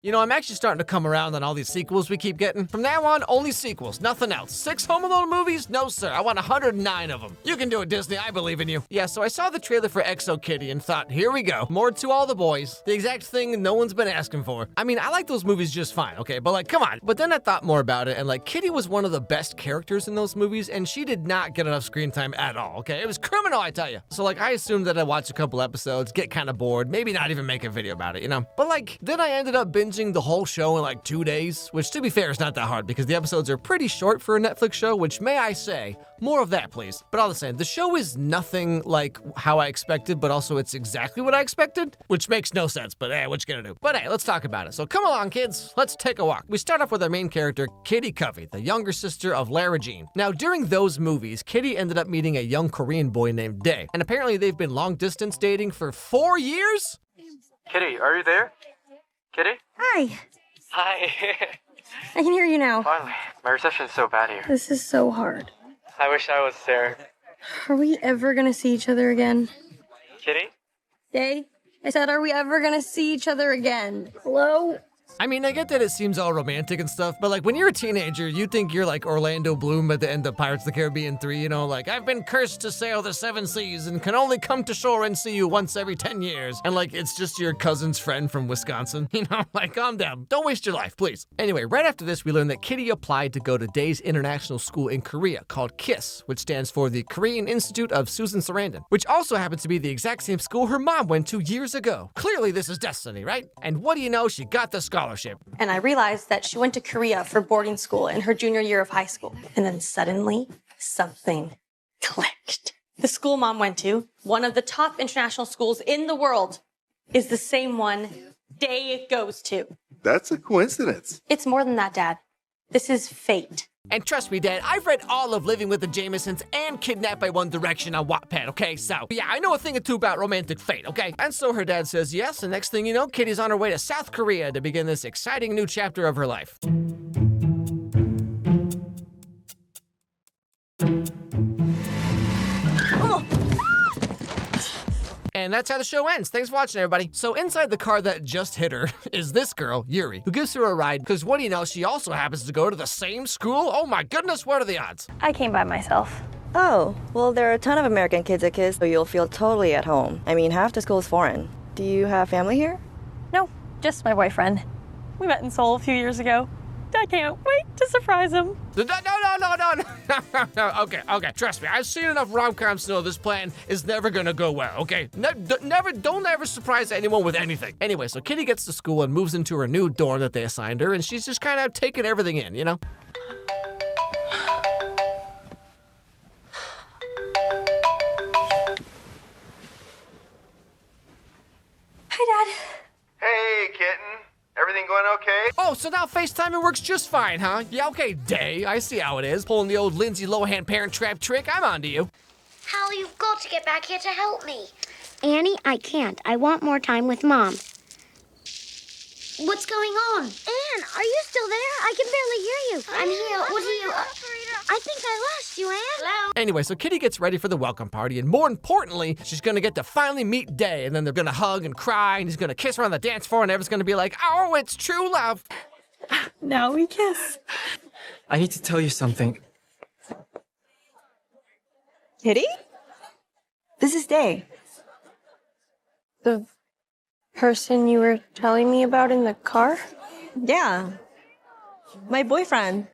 You know, I'm actually starting to come around on all these sequels we keep getting. From now on, only sequels, nothing else. 6 Home Alone movies? No, sir. I want 109 of them. You can do it, Disney. I believe in you. Yeah, so I saw the trailer for XO Kitty and thought, here we go. More to all the boys. The exact thing no one's been asking for. I mean, I like those movies just fine, okay? But like, come on. But then I thought more about it, and like, Kitty was one of the best characters in those movies, and she did not get enough screen time at all, okay? It was criminal, I tell you. So like, I assumed that I'd watch a couple episodes, get kind of bored, maybe not even make a video about it, you know? But like, then I ended up binging the whole show in like 2 days, which to be fair is not that hard because the episodes are pretty short for a Netflix show, which may I say, more of that please. But all the same, the show is nothing like how I expected, but also it's exactly what I expected, which makes no sense, but hey, what you gonna do? But hey, let's talk about it. So come along kids, let's take a walk. We start off with our main character, Kitty Covey, the younger sister of Lara Jean. Now during those movies, Kitty ended up meeting a young Korean boy named Dae, and apparently they've been long distance dating for 4 years? Kitty, are you there? Kitty? Hi. Hi. I can hear you now. Finally. My reception's so bad here. This is so hard. I wish I was there. Are we ever gonna see each other again? Kitty? Day? I said, are we ever gonna see each other again? Hello? I mean, I get that it seems all romantic and stuff, but like when you're a teenager, you think you're like Orlando Bloom at the end of Pirates of the Caribbean 3, you know, like I've been cursed to sail the 7 seas and can only come to shore and see you once every 10 years. And like, it's just your cousin's friend from Wisconsin, you know, like calm down. Don't waste your life, please. Anyway, right after this, we learned that Kitty applied to go to Dae's international school in Korea called KISS, which stands for the Korean Institute of Susan Sarandon, which also happens to be the exact same school her mom went to years ago. Clearly, this is destiny, right? And what do you know? She got the scholarship. And I realized that she went to Korea for boarding school in her junior year of high school. And then suddenly, something clicked. The school mom went to, one of the top international schools in the world, is the same one Dae goes to. That's a coincidence. It's more than that, Dad. This is fate. And trust me, Dad, I've read all of Living with the Jamesons and Kidnapped by One Direction on Wattpad, okay? So, yeah, I know a thing or two about romantic fate, okay? And so her dad says yes, and next thing you know, Kitty's on her way to South Korea to begin this exciting new chapter of her life. And that's how the show ends. Thanks for watching, everybody. So inside the car that just hit her is this girl, Yuri, who gives her a ride because what do you know, she also happens to go to the same school. Oh my goodness, what are the odds? I came by myself. Oh, well, there are a ton of American kids at KISS, so you'll feel totally at home. I mean, half the school's foreign. Do you have family here? No, just my boyfriend. We met in Seoul a few years ago. I can't wait to surprise him. No. Okay. Trust me, I've seen enough rom-coms to know this plan is never gonna go well, okay? Don't ever surprise anyone with anything. Anyway, so Kitty gets to school and moves into her new dorm that they assigned her, and she's just kind of taking everything in, you know? Hi, Dad. Hey, kitten. Everything going okay? Oh, so now FaceTiming works just fine, huh? Yeah, okay, Dae, I see how it is. Pulling the old Lindsay Lohan Parent Trap trick, I'm on to you. Hal, you've got to get back here to help me. Annie, I can't. I want more time with Mom. What's going on? Anne, are you still there? I can barely hear you. I'm here. What are you... I think I lost you, Anne. Hello? Anyway, so Kitty gets ready for the welcome party, and more importantly, she's gonna get to finally meet Dae, and then they're gonna hug and cry, and he's gonna kiss her on the dance floor, and everyone's gonna be like, oh, it's true love. Now we kiss. I need to tell you something. Kitty? This is Dae. The person you were telling me about in the car? Yeah. My boyfriend.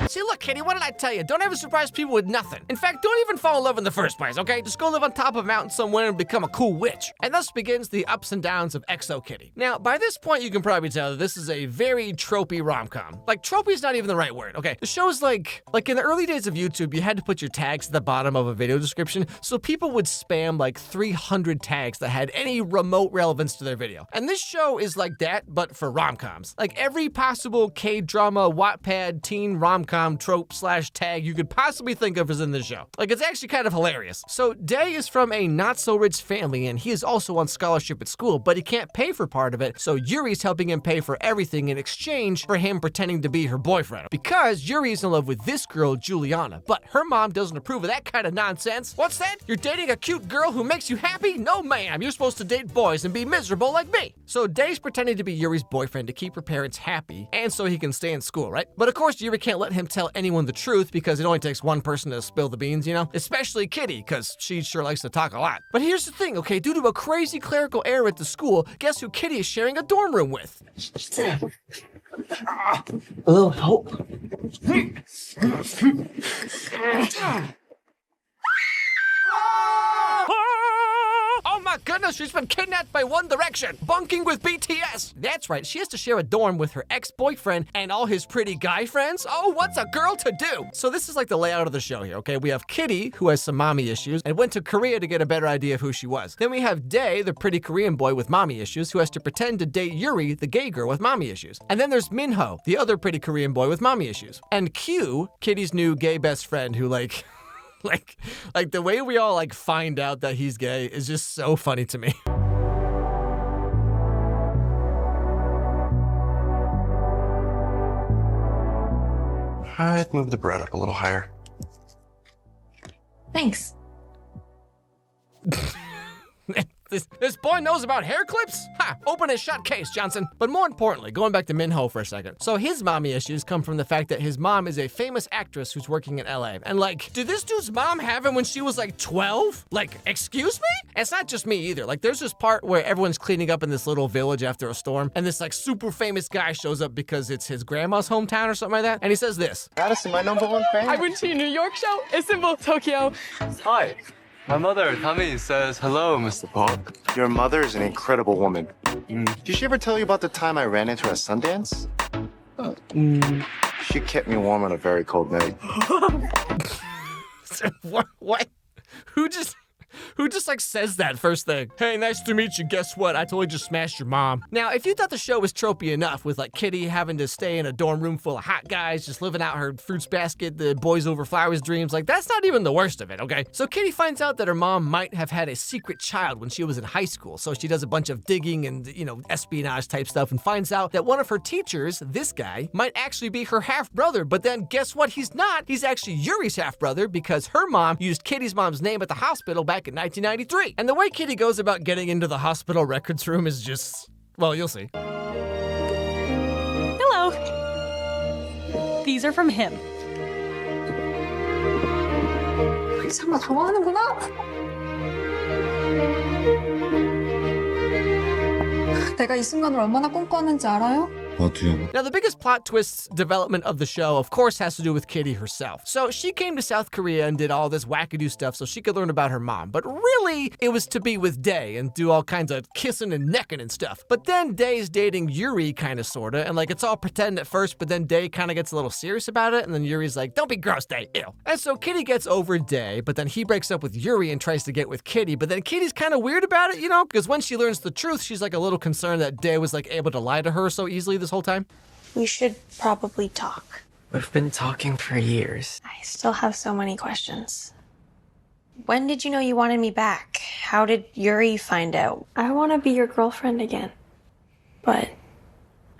See, look, Kitty, what did I tell you? Don't ever surprise people with nothing. In fact, don't even fall in love in the first place, okay? Just go live on top of a mountain somewhere and become a cool witch. And thus begins the ups and downs of XO Kitty. Now, by this point, you can probably tell that this is a very tropey rom-com. Like, tropey is not even the right word, okay? The show's like in the early days of YouTube, you had to put your tags at the bottom of a video description, so people would spam like 300 tags that had any remote relevance to their video. And this show is like that, but for rom-coms. Like every possible K-drama, Wattpad, teen rom-com sitcom trope / tag you could possibly think of is in this show. Like, it's actually kind of hilarious. So Day is from a not-so-rich family, and he is also on scholarship at school, but he can't pay for part of it, so Yuri's helping him pay for everything in exchange for him pretending to be her boyfriend. Because Yuri's in love with this girl, Juliana, but her mom doesn't approve of that kind of nonsense. What's that? You're dating a cute girl who makes you happy? No, ma'am. You're supposed to date boys and be miserable like me. So Day's pretending to be Yuri's boyfriend to keep her parents happy, and so he can stay in school, right? But of course, Yuri can't let him tell anyone the truth because it only takes one person to spill the beans, you know? Especially Kitty, because she sure likes to talk a lot. But here's the thing, okay? Due to a crazy clerical error at the school, guess who Kitty is sharing a dorm room with? A little help? Oh my goodness, she's been kidnapped by One Direction, bunking with BTS. That's right, she has to share a dorm with her ex-boyfriend and all his pretty guy friends. Oh, what's a girl to do? So this is like the layout of the show here, okay? We have Kitty, who has some mommy issues and went to Korea to get a better idea of who she was. Then we have Dae, the pretty Korean boy with mommy issues, who has to pretend to date Yuri, the gay girl with mommy issues. And then there's Minho, the other pretty Korean boy with mommy issues. And Q, Kitty's new gay best friend who like the way we all like find out that he's gay is just so funny to me. I'd move the bread up a little higher. Thanks. This boy knows about hair clips? Ha! Open and shut case, Johnson. But more importantly, going back to Minho for a second. So his mommy issues come from the fact that his mom is a famous actress who's working in LA. And like, did this dude's mom have him when she was like 12? Like, excuse me? It's not just me either. Like, there's this part where everyone's cleaning up in this little village after a storm, and this like super famous guy shows up because it's his grandma's hometown or something like that. And he says this. Madison, my #1 fan. I went to your New York show, Istanbul, Tokyo. Hi. My mother, Tami, says hello, Mr. Park. Your mother is an incredible woman. Did she ever tell you about the time I ran into her at Sundance? She kept me warm on a very cold night. What? Who just like says that first thing? Hey, nice to meet you. Guess what? I totally just smashed your mom. Now, if you thought the show was tropey enough with like Kitty having to stay in a dorm room full of hot guys, just living out her fruits basket, the boys over flowers dreams, like that's not even the worst of it, okay? So Kitty finds out that her mom might have had a secret child when she was in high school. So she does a bunch of digging and, you know, espionage type stuff and finds out that one of her teachers, this guy, might actually be her half-brother. But then guess what? He's not. He's actually Yuri's half-brother because her mom used Kitty's mom's name at the hospital back in 1993. And the way Kitty goes about getting into the hospital records room is just, well, you'll see. Hello. These are from him. 정말 좋아하는구나. 내가 이 순간을 얼마나 꿈꿔왔는지 알아요? Now, the biggest plot twist development of the show, of course, has to do with Kitty herself. So she came to South Korea and did all this wackadoo stuff so she could learn about her mom. But really, it was to be with Dae and do all kinds of kissing and necking and stuff. But then Dae's dating Yuri, kind of, sort of, and like it's all pretend at first, but then Dae kind of gets a little serious about it, and then Yuri's like, don't be gross, Dae, ew. And so Kitty gets over Dae, but then he breaks up with Yuri and tries to get with Kitty, but then Kitty's kind of weird about it, you know, because when she learns the truth, she's like a little concerned that Dae was like able to lie to her so easily this whole time. We should probably talk. We've been talking for years. I still have so many questions. When did you know you wanted me back? How did Yuri find out? I want to be your girlfriend again. But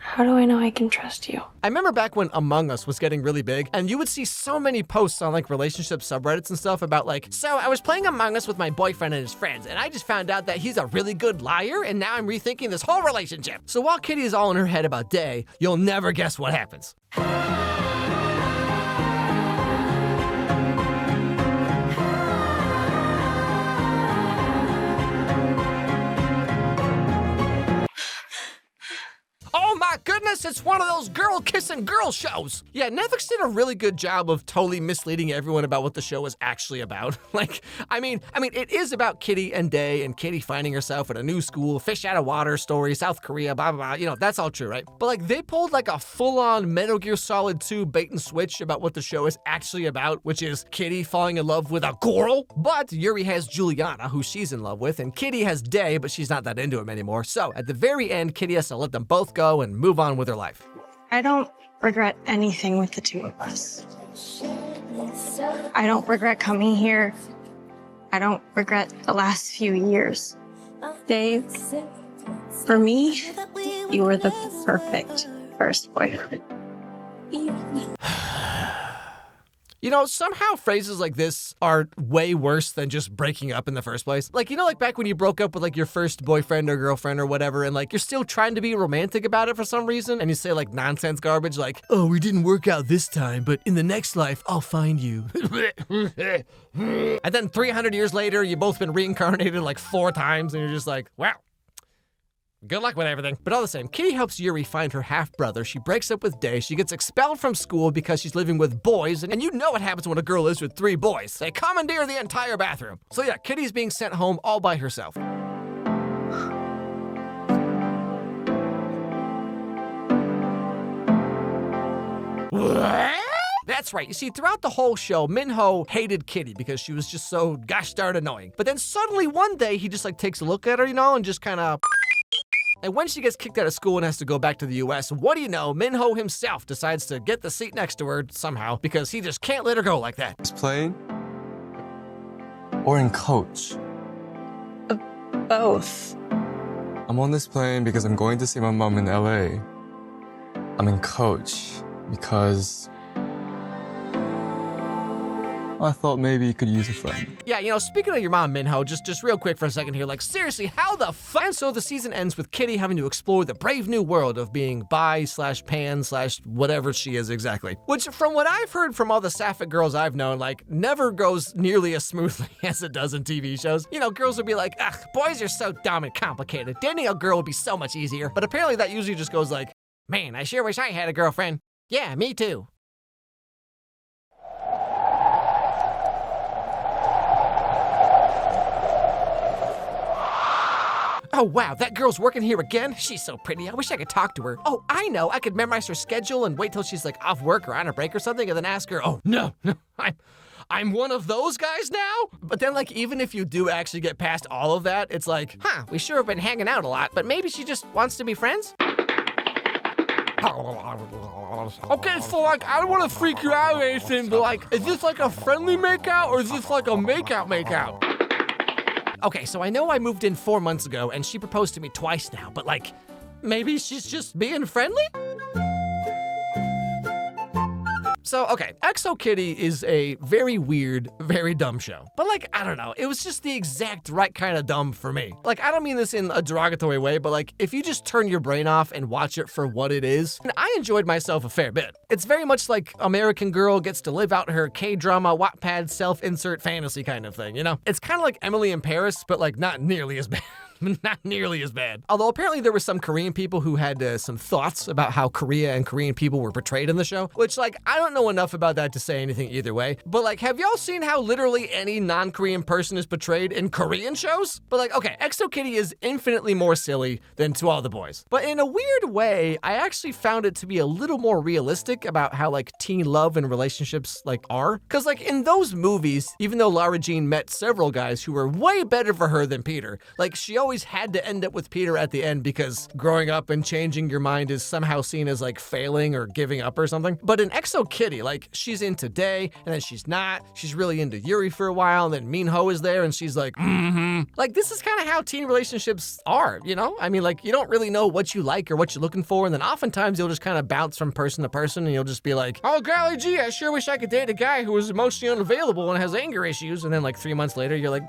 how do I know I can trust you? I remember back when Among Us was getting really big, and you would see so many posts on like relationship subreddits and stuff about like, so I was playing Among Us with my boyfriend and his friends, and I just found out that he's a really good liar, and now I'm rethinking this whole relationship. So while Kitty is all in her head about Dae, you'll never guess what happens. Oh my goodness, it's one of those girl-kissing girl shows. Yeah, Netflix did a really good job of totally misleading everyone about what the show is actually about. Like, I mean, it is about Kitty and Dae and Kitty finding herself at a new school, fish out of water story, South Korea, blah, blah, blah. You know, that's all true, right? But like, they pulled like a full-on Metal Gear Solid 2 bait and switch about what the show is actually about, which is Kitty falling in love with a girl. But Yuri has Juliana, who she's in love with, and Kitty has Dae, but she's not that into him anymore. So at the very end, Kitty has to let them both go and move on with her life. I don't regret anything with the two of us. I don't regret coming here. I don't regret the last few years. Dave, for me, you were the perfect first boyfriend. You know, somehow phrases like this are way worse than just breaking up in the first place. Like, you know, like back when you broke up with like your first boyfriend or girlfriend or whatever, and like you're still trying to be romantic about it for some reason, and you say like nonsense garbage like, oh, we didn't work out this time, but in the next life, I'll find you. And then 300 years later, you've both been reincarnated like 4 times, and you're just like, wow. Good luck with everything. But all the same, Kitty helps Yuri find her half-brother. She breaks up with Day. She gets expelled from school because she's living with boys. And you know what happens when a girl lives with 3 boys. They commandeer the entire bathroom. So yeah, Kitty's being sent home all by herself. What? That's right. You see, throughout the whole show, Minho hated Kitty because she was just so gosh darn annoying. But then suddenly one day, he just like takes a look at her, you know, and just kind of... And when she gets kicked out of school and has to go back to the US, what do you know? Minho himself decides to get the seat next to her somehow because he just can't let her go like that. This plane or in coach? Both. I'm on this plane because I'm going to see my mom in LA. I'm in coach because I thought maybe you could use a friend. Yeah, you know, speaking of your mom, Minho, just real quick for a second here, like, seriously, how the fuck? And so the season ends with Kitty having to explore the brave new world of being bi/pan/whatever she is exactly. Which, from what I've heard from all the sapphic girls I've known, like, never goes nearly as smoothly as it does in TV shows. You know, girls will be like, ugh, boys are so dumb and complicated. Dating a girl would be so much easier. But apparently that usually just goes like, man, I sure wish I had a girlfriend. Yeah, me too. Oh, wow, that girl's working here again? She's so pretty. I wish I could talk to her. Oh, I know. I could memorize her schedule and wait till she's like off work or on a break or something and then ask her, oh, no, I'm one of those guys now? But then, like, even if you do actually get past all of that, it's like, huh, we sure have been hanging out a lot, but maybe she just wants to be friends? Okay, so, like, I don't want to freak you out or anything, but, like, is this like a friendly makeout or is this like a makeout? Okay, so I know I moved in 4 months ago and she proposed to me twice now, but like, maybe she's just being friendly? So, okay, XO Kitty is a very weird, very dumb show. But like, I don't know, it was just the exact right kind of dumb for me. Like, I don't mean this in a derogatory way, but like, if you just turn your brain off and watch it for what it is, and I enjoyed myself a fair bit. It's very much like American Girl gets to live out her K-drama, Wattpad, self-insert fantasy kind of thing, you know? It's kind of like Emily in Paris, but like not nearly as bad. Not nearly as bad. Although apparently there were some Korean people who had some thoughts about how Korea and Korean people were portrayed in the show, which like, I don't know enough about that to say anything either way, but like, have y'all seen how literally any non-Korean person is portrayed in Korean shows? But like, okay, XO Kitty is infinitely more silly than To All the Boys. But in a weird way, I actually found it to be a little more realistic about how like teen love and relationships like are. Cause like in those movies, even though Lara Jean met several guys who were way better for her than Peter, like she always had to end up with Peter at the end because growing up and changing your mind is somehow seen as like failing or giving up or something. But in XO Kitty, like she's into Day and then she's not. She's really into Yuri for a while and then Minho is there and she's like, Like this is kind of how teen relationships are, you know? I mean, like you don't really know what you like or what you're looking for and then oftentimes you'll just kind of bounce from person to person and you'll just be like, oh golly gee, I sure wish I could date a guy who is emotionally unavailable and has anger issues. And then like 3 months later, you're like,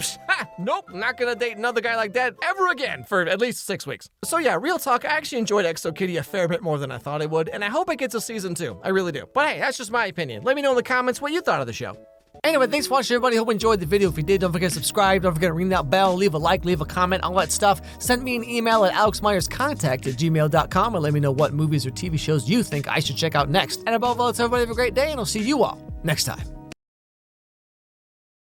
nope, not gonna date another guy like that ever again for at least 6 weeks. So yeah, real talk, I actually enjoyed XO Kitty a fair bit more than I thought I would, and I hope it gets a season 2. I really do. But hey, that's just my opinion. Let me know in the comments what you thought of the show. Anyway, thanks for watching, everybody. Hope you enjoyed the video. If you did, don't forget to subscribe. Don't forget to ring that bell, leave a like, leave a comment, all that stuff. Send me an email at alexmeyerscontact@gmail.com and let me know what movies or TV shows you think I should check out next. And above all, let's everybody have a great day, and I'll see you all next time.